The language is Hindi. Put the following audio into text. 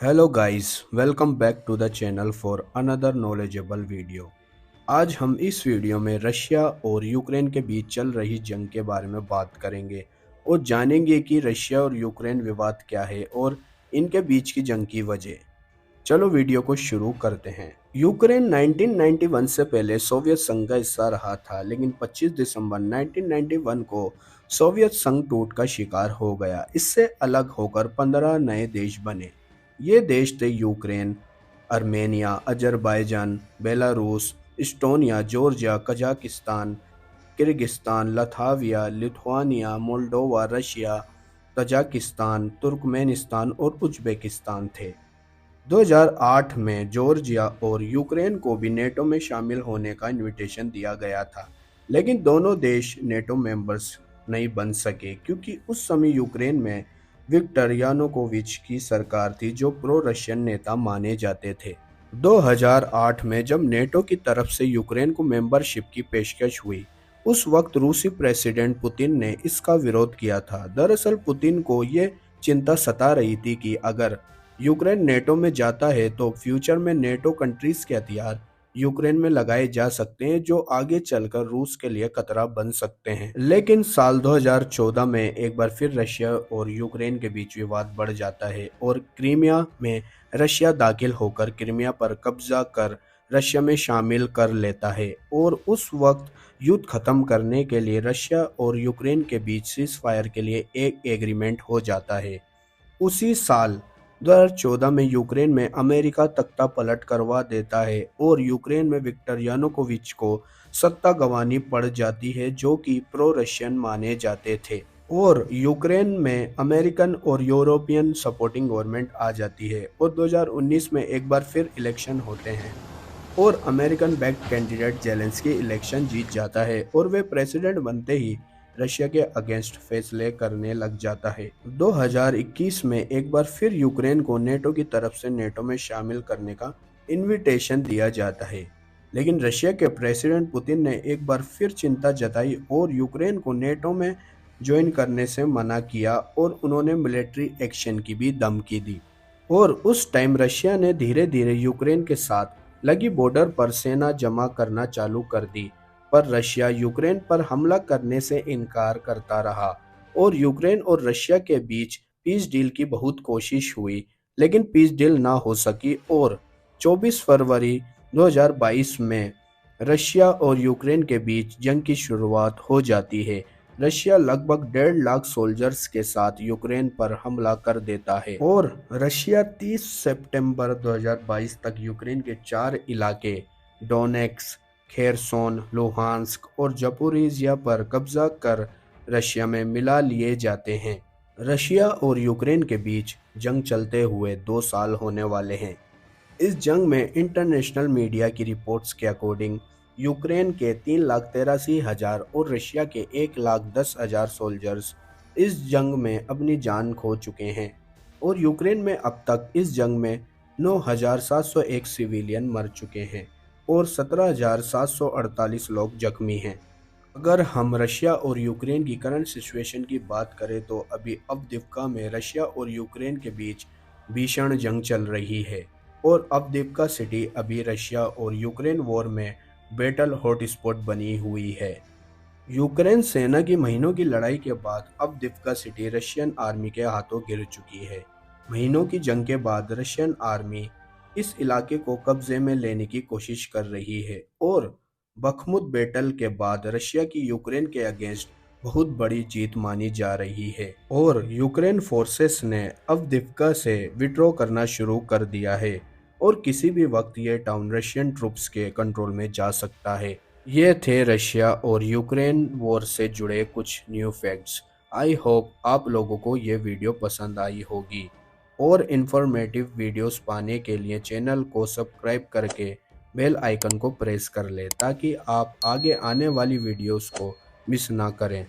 Hello guys, welcome back to the channel for another knowledgeable video. आज हम इस वीडियो में रशिया और यूक्रेन के बीच चल रही जंग के बारे में बात करेंगे और जानेंगे कि रशिया और यूक्रेन विवाद क्या है और इनके बीच की जंग की वजह। चलो वीडियो को शुरू करते हैं। यूक्रेन 1991 से पहले सोवियत संघ का हिस्सा रहा था, लेकिन 25 दिसंबर 1991 को सोवियत संघ टूट का शिकार हो गया। इससे अलग होकर 15 नए देश बने। ये देश थे Ukraine, Armenia, Azerbaijan, Belarus, Estonia, Georgia, Kazakhstan, Kyrgyzstan, Latvia, Lithuania, Moldova, Russia, Tajikistan, Turkmenistan और उज़्बेकिस्तान थे। 2008 में जॉर्जिया और यूक्रेन को भी नेटो में शामिल होने का इनविटेशन दिया गया था, लेकिन दोनों देश नेटो मेंबर्स नहीं बन सके क्योंकि उस समय यूक्रेन में विक्टर यानुकोविच की सरकार थी जो प्रो रशियन नेता माने जाते थे। 2008 में जब नेटो की तरफ से यूक्रेन को मेंबरशिप की पेशकश हुई, उस वक्त रूसी प्रेसिडेंट पुतिन ने इसका विरोध किया था। दरअसल पुतिन को ये चिंता सता रही थी कि अगर यूक्रेन नेटो में जाता है तो फ्यूचर में नेटो कंट्रीज के हथियार यूक्रेन में लगाए जा सकते हैं, जो आगे चलकर रूस के लिए खतरा बन सकते हैं। लेकिन साल 2014 में एक बार फिर रशिया और यूक्रेन के बीच विवाद बढ़ जाता है और क्रीमिया में रशिया दाखिल होकर क्रीमिया पर कब्जा कर रशिया में शामिल कर लेता है और उस वक्त युद्ध खत्म करने के लिए रशिया और यूक्रेन के बीच सीज फायर के लिए एक एग्रीमेंट हो जाता है। उसी साल 2014 में यूक्रेन में अमेरिका तख्ता पलट करवा देता है और यूक्रेन में विक्टर यानुकोविच को सत्ता गंवानी पड़ जाती है, जो कि प्रो रशियन माने जाते थे, और यूक्रेन में अमेरिकन और यूरोपियन सपोर्टिंग गवर्नमेंट आ जाती है। और 2019 में एक बार फिर इलेक्शन होते हैं और American backed candidate Zelensky election जीत जाता है और वे प्रेसिडेंट बनते ही रशिया के अगेंस्ट फैसले करने लग जाता है। 2021 में एक बार फिर यूक्रेन को नेटो की तरफ से नेटो में शामिल करने का इनविटेशन दिया जाता है, लेकिन रशिया के प्रेसिडेंट पुतिन ने एक बार फिर चिंता जताई और यूक्रेन को नेटो में ज्वाइन करने से मना किया और उन्होंने मिलिट्री एक्शन की भी धमकी दी। और उस टाइम रशिया ने धीरे धीरे यूक्रेन के साथ लगी बॉर्डर पर सेना जमा करना चालू कर दी, पर रशिया यूक्रेन पर हमला करने से इनकार करता रहा और यूक्रेन और रशिया के बीच पीस डील की बहुत कोशिश हुई, लेकिन पीस डील ना हो सकी और 24 फरवरी 2022 में रशिया और यूक्रेन के बीच जंग की शुरुआत हो जाती है। रशिया लगभग 1.5 लाख सोल्जर्स के साथ यूक्रेन पर हमला कर देता है और रशिया 30 सितंबर 2022 तक यूक्रेन के 4 इलाके डोनेक्स, खेरसोन, लुहांस्क और जपोरिजिया पर कब्जा कर रशिया में मिला लिए जाते हैं। रशिया और यूक्रेन के बीच जंग चलते हुए 2 साल होने वाले हैं। इस जंग में इंटरनेशनल मीडिया की रिपोर्ट्स के अकॉर्डिंग यूक्रेन के 3,83,000 और रशिया के 1,10,000 सोल्जर्स इस जंग में अपनी जान खो चुके हैं और यूक्रेन में अब तक इस जंग में 9,701 सिविलियन मर चुके हैं और 17,748 लोग जख्मी हैं। अगर हम रशिया और यूक्रेन की करंट सिचुएशन की बात करें तो अभी अवदिव्का में रशिया और यूक्रेन के बीच भीषण जंग चल रही है और अवदिव्का सिटी अभी रशिया और यूक्रेन वॉर में बैटल हॉटस्पॉट बनी हुई है। यूक्रेन सेना की महीनों की लड़ाई के बाद अवदिव्का सिटी रशियन आर्मी के हाथों गिर चुकी है। महीनों की जंग के बाद रशियन आर्मी इस इलाके को कब्जे में लेने की कोशिश कर रही है और बखमुत बैटल के बाद रशिया की यूक्रेन के अगेंस्ट बहुत बड़ी जीत मानी जा रही है और यूक्रेन फोर्सेस ने अवदिव्का से विड्रॉ करना शुरू कर दिया है और किसी भी वक्त ये टाउन रशियन ट्रूप्स के कंट्रोल में जा सकता है। ये थे रशिया और यूक्रेन वॉर से जुड़े कुछ न्यू फैक्ट्स। आई होप आप लोगों को ये वीडियो पसंद आई होगी और इन्फॉर्मेटिव वीडियोस पाने के लिए चैनल को सब्सक्राइब करके बेल आइकन को प्रेस कर लें ताकि आप आगे आने वाली वीडियोस को मिस ना करें।